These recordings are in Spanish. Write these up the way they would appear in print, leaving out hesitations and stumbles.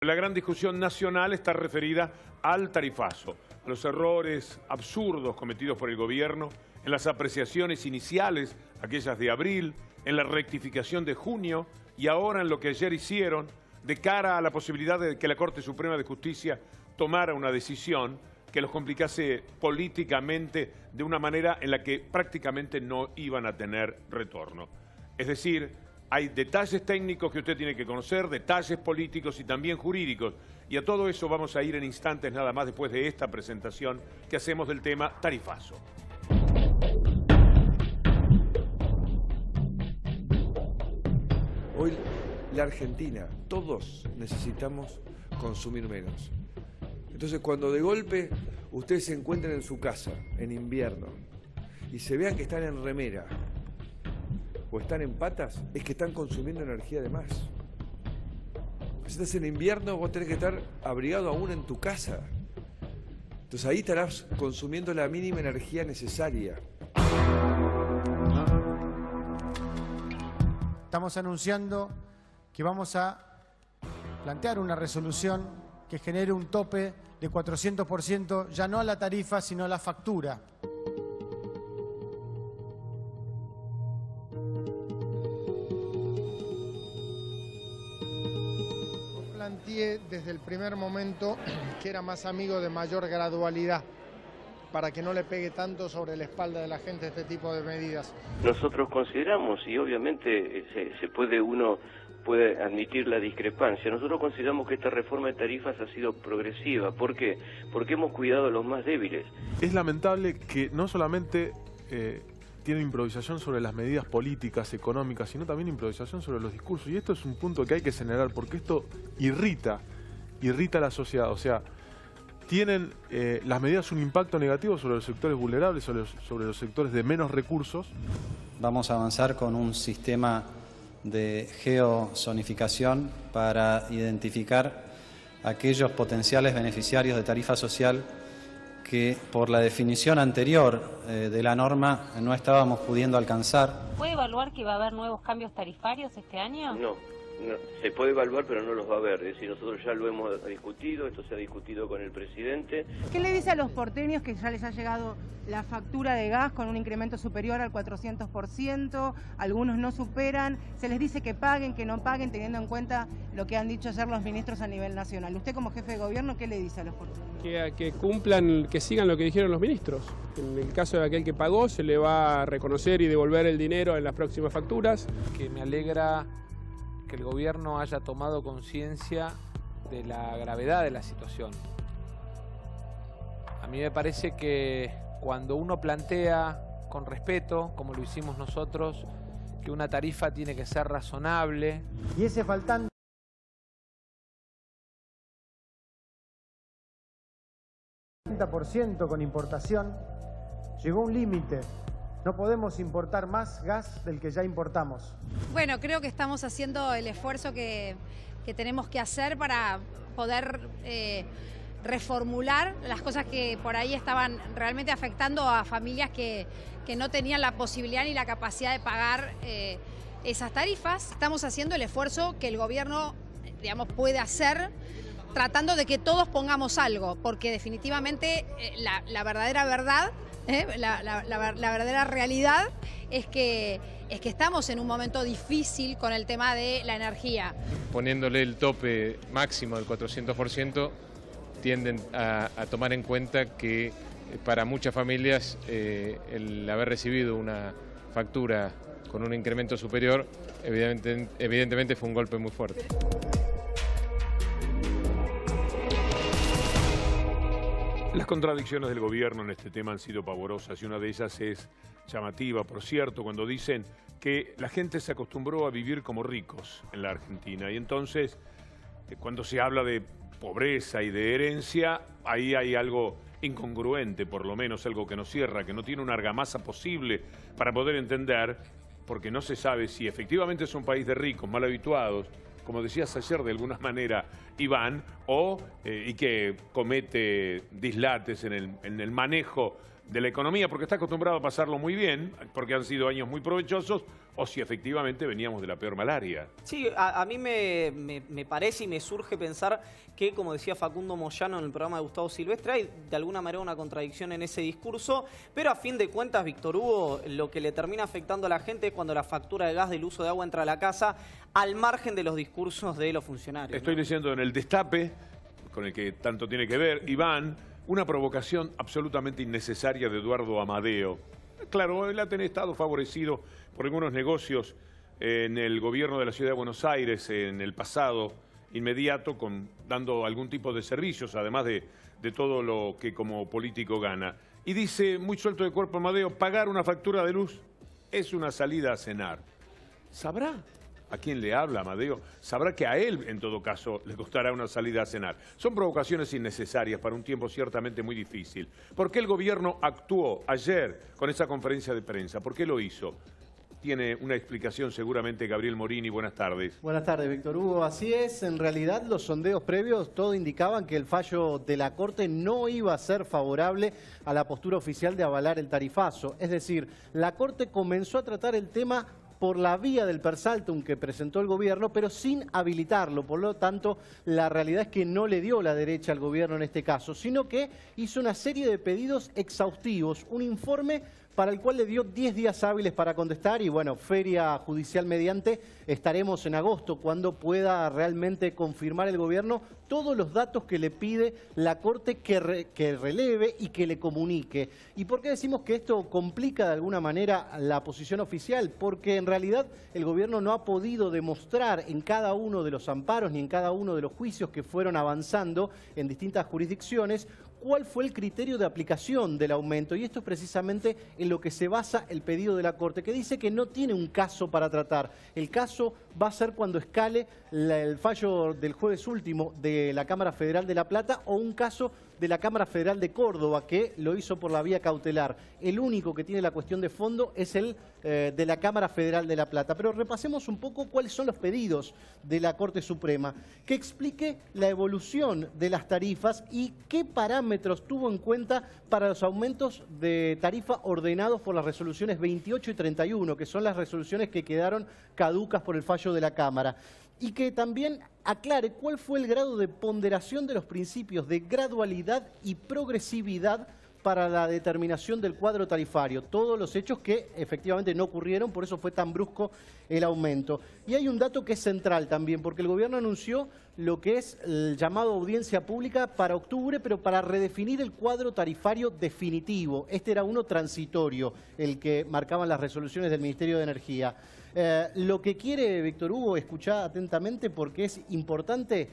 La gran discusión nacional está referida al tarifazo, a los errores absurdos cometidos por el gobierno, en las apreciaciones iniciales, aquellas de abril, en la rectificación de junio y ahora en lo que ayer hicieron de cara a la posibilidad de que la Corte Suprema de Justicia tomara una decisión que los complicase políticamente de una manera en la que prácticamente no iban a tener retorno. Es decir, hay detalles técnicos que usted tiene que conocer, detalles políticos y también jurídicos. Y a todo eso vamos a ir en instantes nada más después de esta presentación que hacemos del tema tarifazo. Hoy la Argentina, todos necesitamos consumir menos. Entonces cuando de golpe ustedes se encuentren en su casa, en invierno, y se vean que están en remera o están en patas, es que están consumiendo energía de más. Si estás en invierno, vos tenés que estar abrigado aún en tu casa. Entonces ahí estarás consumiendo la mínima energía necesaria. Estamos anunciando que vamos a plantear una resolución que genere un tope de 400%, ya no a la tarifa, sino a la factura. Planteé desde el primer momento que era más amigo de mayor gradualidad, para que no le pegue tanto sobre la espalda de la gente este tipo de medidas. Nosotros consideramos, y obviamente uno puede admitir la discrepancia, nosotros consideramos que esta reforma de tarifas ha sido progresiva. ¿Por qué? Porque hemos cuidado a los más débiles. Es lamentable que no solamente tiene improvisación sobre las medidas políticas, económicas, sino también improvisación sobre los discursos. Y esto es un punto que hay que señalar, porque esto irrita a la sociedad. O sea, tienen las medidas un impacto negativo sobre los sectores vulnerables, sobre los sectores de menos recursos. Vamos a avanzar con un sistema de geozonificación para identificar aquellos potenciales beneficiarios de tarifa social que por la definición anterior de la norma no estábamos pudiendo alcanzar. ¿Puede evaluar que va a haber nuevos cambios tarifarios este año? No, se puede evaluar, pero no los va a haber. Es decir, nosotros ya lo hemos discutido, esto se ha discutido con el presidente. ¿Qué le dice a los porteños que ya les ha llegado la factura de gas con un incremento superior al 400%? Algunos no superan. Se les dice que paguen, que no paguen, teniendo en cuenta lo que han dicho ayer los ministros a nivel nacional. Usted como jefe de gobierno, ¿qué le dice a los porteños? Que cumplan, que sigan lo que dijeron los ministros. En el caso de aquel que pagó, se le va a reconocer y devolver el dinero en las próximas facturas. Que me alegra que el gobierno haya tomado conciencia de la gravedad de la situación. A mí me parece que cuando uno plantea con respeto, como lo hicimos nosotros, que una tarifa tiene que ser razonable. Y ese faltante con importación llegó a un límite. No podemos importar más gas del que ya importamos. Bueno, creo que estamos haciendo el esfuerzo que tenemos que hacer para poder reformular las cosas que por ahí estaban realmente afectando a familias que no tenían la posibilidad ni la capacidad de pagar esas tarifas. Estamos haciendo el esfuerzo que el gobierno, digamos, puede hacer, tratando de que todos pongamos algo, porque definitivamente la verdadera verdad, la verdadera realidad es que estamos en un momento difícil con el tema de la energía. Poniéndole el tope máximo del 400%, tienden a tomar en cuenta que para muchas familias el haber recibido una factura con un incremento superior, evidentemente fue un golpe muy fuerte. Las contradicciones del gobierno en este tema han sido pavorosas y una de ellas es llamativa, por cierto, cuando dicen que la gente se acostumbró a vivir como ricos en la Argentina. Y entonces, cuando se habla de pobreza y de herencia, ahí hay algo incongruente, por lo menos algo que nos cierra, que no tiene una argamasa posible para poder entender, porque no se sabe si efectivamente es un país de ricos, mal habituados, como decías ayer de alguna manera, Iván, y que comete dislates en el manejo de la economía, porque está acostumbrado a pasarlo muy bien, porque han sido años muy provechosos, o si efectivamente veníamos de la peor malaria. Sí, a mí me parece y me surge pensar que, como decía Facundo Moyano en el programa de Gustavo Silvestre, hay de alguna manera una contradicción en ese discurso, pero a fin de cuentas, Víctor Hugo, lo que le termina afectando a la gente es cuando la factura de gas del uso de agua entra a la casa, al margen de los discursos de los funcionarios. Estoy leyendo en El Destape, con el que tanto tiene que ver, Iván, una provocación absolutamente innecesaria de Eduardo Amadeo. Claro, él ha estado favorecido por algunos negocios en el gobierno de la Ciudad de Buenos Aires en el pasado inmediato, dando algún tipo de servicios, además de todo lo que como político gana. Y dice, muy suelto de cuerpo Amadeo, pagar una factura de luz es una salida a cenar. ¿Sabrá a quién le habla Amadeo? Sabrá que a él, en todo caso, le costará una salida a cenar. Son provocaciones innecesarias para un tiempo ciertamente muy difícil. ¿Por qué el gobierno actuó ayer con esa conferencia de prensa? ¿Por qué lo hizo? Tiene una explicación seguramente Gabriel Morini. Buenas tardes. Buenas tardes, Víctor Hugo. Así es, en realidad los sondeos previos todo indicaban que el fallo de la Corte no iba a ser favorable a la postura oficial de avalar el tarifazo. Es decir, la Corte comenzó a tratar el tema por la vía del per saltum que presentó el gobierno, pero sin habilitarlo. Por lo tanto, la realidad es que no le dio la derecha al gobierno en este caso, sino que hizo una serie de pedidos exhaustivos, un informe para el cual le dio 10 días hábiles para contestar y bueno, feria judicial mediante, estaremos en agosto cuando pueda realmente confirmar el gobierno todos los datos que le pide la Corte que releve y que le comunique. ¿Y por qué decimos que esto complica de alguna manera la posición oficial? Porque en realidad el gobierno no ha podido demostrar en cada uno de los amparos ni en cada uno de los juicios que fueron avanzando en distintas jurisdicciones cuál fue el criterio de aplicación del aumento. Y esto es precisamente en lo que se basa el pedido de la Corte, que dice que no tiene un caso para tratar. El caso va a ser cuando escale el fallo del jueves último de la Cámara Federal de La Plata o un caso de la Cámara Federal de Córdoba, que lo hizo por la vía cautelar. El único que tiene la cuestión de fondo es el de la Cámara Federal de La Plata. Pero repasemos un poco cuáles son los pedidos de la Corte Suprema, que explique la evolución de las tarifas y qué parámetros tuvo en cuenta para los aumentos de tarifa ordenados por las resoluciones 28 y 31, que son las resoluciones que quedaron caducas por el fallo de la Cámara. Y que también aclare cuál fue el grado de ponderación de los principios de gradualidad y progresividad para la determinación del cuadro tarifario. Todos los hechos que efectivamente no ocurrieron, por eso fue tan brusco el aumento. Y hay un dato que es central también, porque el gobierno anunció lo que es el llamado audiencia pública para octubre, pero para redefinir el cuadro tarifario definitivo. Este era uno transitorio, el que marcaban las resoluciones del Ministerio de Energía. Lo que quiere Víctor Hugo, escuchar atentamente porque es importante,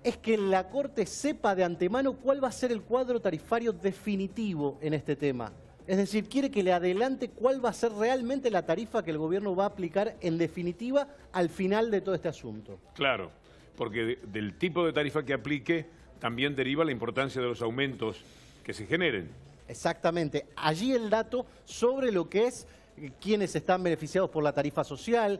es que la Corte sepa de antemano cuál va a ser el cuadro tarifario definitivo en este tema. Es decir, quiere que le adelante cuál va a ser realmente la tarifa que el gobierno va a aplicar en definitiva al final de todo este asunto. Claro, porque del tipo de tarifa que aplique también deriva la importancia de los aumentos que se generen. Exactamente. Allí el dato sobre lo que es quiénes están beneficiados por la tarifa social,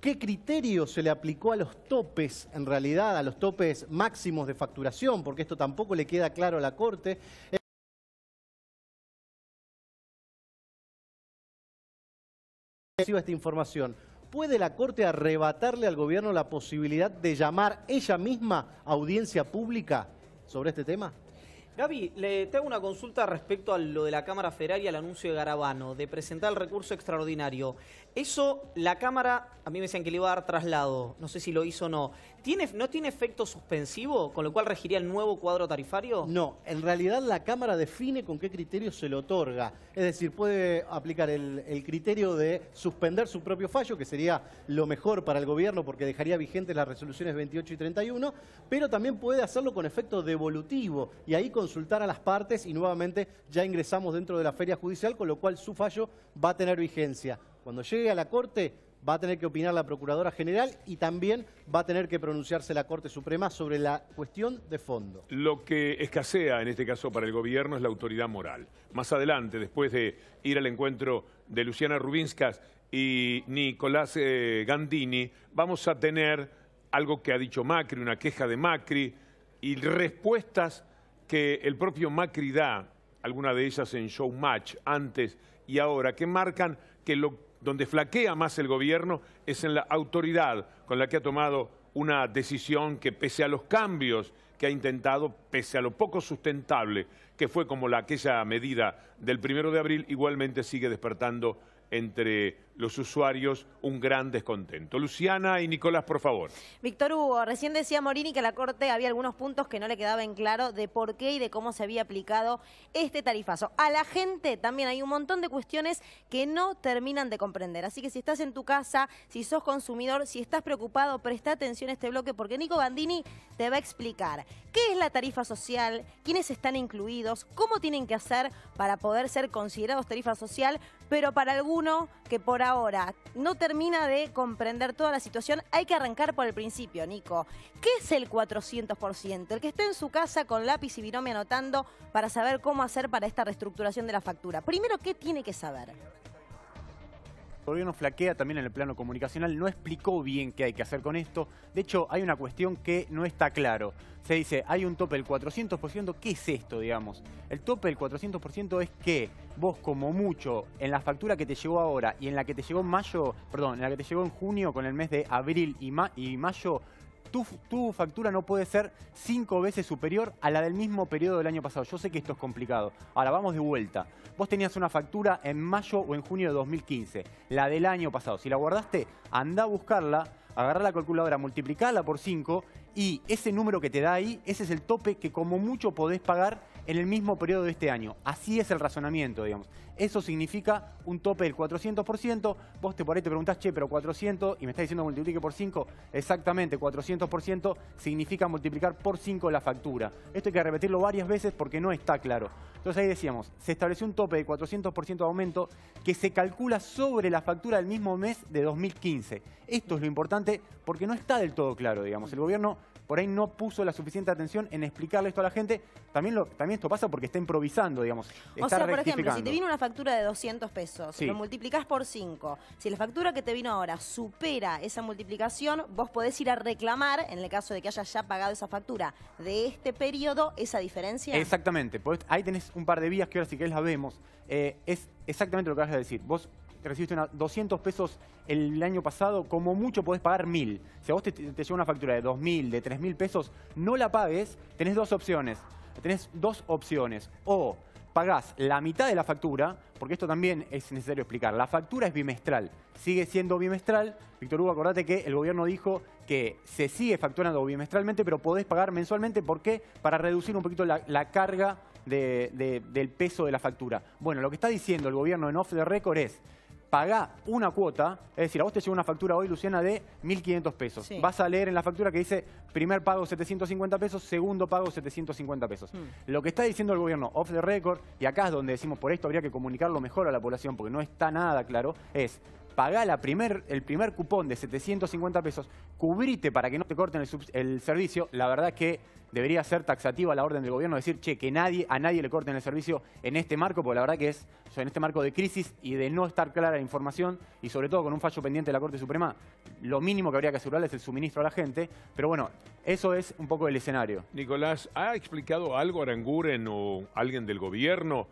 qué criterio se le aplicó a los topes, en realidad, a los topes máximos de facturación, porque esto tampoco le queda claro a la Corte. Esta información. ¿Puede la Corte arrebatarle al gobierno la posibilidad de llamar ella misma a audiencia pública sobre este tema? Gaby, te hago una consulta respecto a lo de la Cámara Federal y al anuncio de Garabano, de presentar el recurso extraordinario. Eso, la Cámara, a mí me decían que le iba a dar traslado, no sé si lo hizo o no. ¿No tiene efecto suspensivo, con lo cual regiría el nuevo cuadro tarifario? No, en realidad la Cámara define con qué criterio se le otorga. Es decir, puede aplicar el criterio de suspender su propio fallo, que sería lo mejor para el gobierno porque dejaría vigentes las resoluciones 28 y 31, pero también puede hacerlo con efecto devolutivo y ahí consultar a las partes y nuevamente ya ingresamos dentro de la feria judicial, con lo cual su fallo va a tener vigencia. Cuando llegue a la Corte va a tener que opinar la Procuradora General y también va a tener que pronunciarse la Corte Suprema sobre la cuestión de fondo. Lo que escasea en este caso para el gobierno es la autoridad moral. Más adelante, después de ir al encuentro de Luciana Rubinskas y Nicolás Gandini, vamos a tener algo que ha dicho Macri, una queja de Macri y respuestas que el propio Macri da, alguna de ellas en Showmatch, antes y ahora, que marcan que Donde flaquea más el gobierno es en la autoridad con la que ha tomado una decisión que, pese a los cambios que ha intentado, pese a lo poco sustentable que fue como aquella medida del 1 de abril, igualmente sigue despertando entre los usuarios un gran descontento. Luciana y Nicolás, por favor. Víctor Hugo, recién decía Morini que a la Corte había algunos puntos que no le quedaban claro de por qué y de cómo se había aplicado este tarifazo. A la gente también hay un montón de cuestiones que no terminan de comprender. Así que si estás en tu casa, si sos consumidor, si estás preocupado, presta atención a este bloque porque Nico Bandini te va a explicar qué es la tarifa social, quiénes están incluidos, cómo tienen que hacer para poder ser considerados tarifa social, pero para alguno que por ahora no termina de comprender toda la situación, hay que arrancar por el principio, Nico. ¿Qué es el 400%? El que esté en su casa con lápiz y binomio anotando para saber cómo hacer para esta reestructuración de la factura. Primero, ¿qué tiene que saber? El gobierno flaquea también en el plano comunicacional, no explicó bien qué hay que hacer con esto. De hecho, hay una cuestión que no está claro. Se dice, hay un tope del 400%, ¿qué es esto, digamos? El tope del 400% es que vos, como mucho, en la factura que te llegó ahora y en la que te llegó en mayo, perdón, en la que te llegó en junio con el mes de abril y mayo, tu factura no puede ser 5 veces superior a la del mismo periodo del año pasado. Yo sé que esto es complicado. Ahora, vamos de vuelta. Vos tenías una factura en mayo o en junio de 2015, la del año pasado. Si la guardaste, andá a buscarla, agarrá la calculadora, multiplicala por 5 y ese número que te da ahí, ese es el tope que como mucho podés pagar en el mismo periodo de este año. Así es el razonamiento, digamos. Eso significa un tope del 400%. Vos por ahí te preguntás, che, pero 400, y me estás diciendo multiplique por 5. Exactamente, 400% significa multiplicar por 5 la factura. Esto hay que repetirlo varias veces porque no está claro. Entonces ahí decíamos, se estableció un tope de 400% de aumento que se calcula sobre la factura del mismo mes de 2015. Esto es lo importante porque no está del todo claro, digamos. El gobierno por ahí no puso la suficiente atención en explicarle esto a la gente. También esto pasa porque está improvisando, digamos. O sea, por ejemplo, si te vino una factura de 200 pesos, sí, lo multiplicás por 5. Si la factura que te vino ahora supera esa multiplicación, vos podés ir a reclamar, en el caso de que hayas ya pagado esa factura de este periodo, esa diferencia. Exactamente. Ahí tenés un par de vías que ahora si querés las vemos. Es exactamente lo que vas a decir. Vos recibiste 200 pesos el año pasado, como mucho podés pagar 1.000. Si a vos te llega una factura de 2.000, de 3.000 pesos, no la pagues, tenés dos opciones. O pagás la mitad de la factura, porque esto también es necesario explicar. La factura es bimestral, sigue siendo bimestral. Víctor Hugo, acordate que el gobierno dijo que se sigue facturando bimestralmente, pero podés pagar mensualmente. ¿Por qué? Para reducir un poquito la carga del peso de la factura. Bueno, lo que está diciendo el gobierno en off the record es: pagá una cuota, es decir, a vos te llega una factura hoy, Luciana, de 1.500 pesos. Sí. Vas a leer en la factura que dice primer pago 750 pesos, segundo pago 750 pesos. Lo que está diciendo el gobierno off the record, y acá es donde decimos por esto habría que comunicarlo mejor a la población porque no está nada claro, es: pagá el primer cupón de 750 pesos, cubrite para que no te corten el servicio. La verdad que debería ser taxativa la orden del gobierno, decir, che, que a nadie le corten el servicio en este marco, porque la verdad que es, en este marco de crisis y de no estar clara la información, y sobre todo con un fallo pendiente de la Corte Suprema, lo mínimo que habría que asegurarle es el suministro a la gente. Pero bueno, eso es un poco el escenario. Nicolás, ¿ha explicado algo Aranguren o alguien del gobierno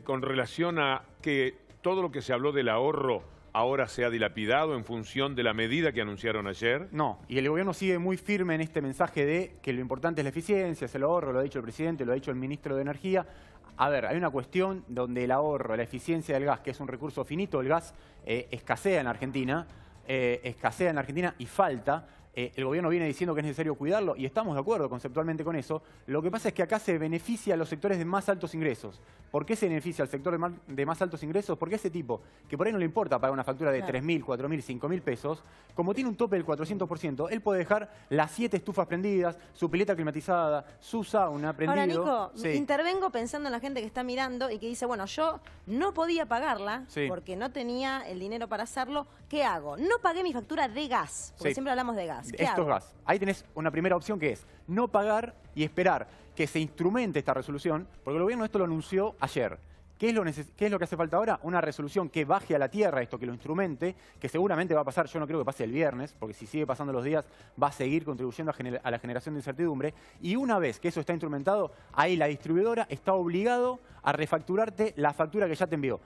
con relación a que todo lo que se habló del ahorro ahora se ha dilapidado en función de la medida que anunciaron ayer? No, y el gobierno sigue muy firme en este mensaje de que lo importante es la eficiencia, es el ahorro, lo ha dicho el presidente, lo ha dicho el ministro de Energía. A ver, hay una cuestión donde el ahorro, la eficiencia del gas, que es un recurso finito, el gas escasea en Argentina y falta. El gobierno viene diciendo que es necesario cuidarlo y estamos de acuerdo conceptualmente con eso. Lo que pasa es que acá se beneficia a los sectores de más altos ingresos. ¿Por qué se beneficia al sector de más altos ingresos? Porque ese tipo, que por ahí no le importa pagar una factura de 3.000, 4.000, 5.000 pesos, como tiene un tope del 400%, él puede dejar las 7 estufas prendidas, su pileta climatizada, su sauna prendido. Ahora, Nico, intervengo pensando en la gente que está mirando y que dice, bueno, yo no podía pagarla porque no tenía el dinero para hacerlo. ¿Qué hago? No pagué mi factura de gas, porque siempre hablamos de gas. Esto es gas. Ahí tenés una primera opción que es no pagar y esperar que se instrumente esta resolución, porque el gobierno esto lo anunció ayer. ¿Qué es lo que hace falta ahora? Una resolución que baje a la tierra esto, que lo instrumente, que seguramente va a pasar, yo no creo que pase el viernes, porque si sigue pasando los días va a seguir contribuyendo a la generación de incertidumbre. Y una vez que eso está instrumentado, ahí la distribuidora está obligado a refacturarte la factura que ya te envió.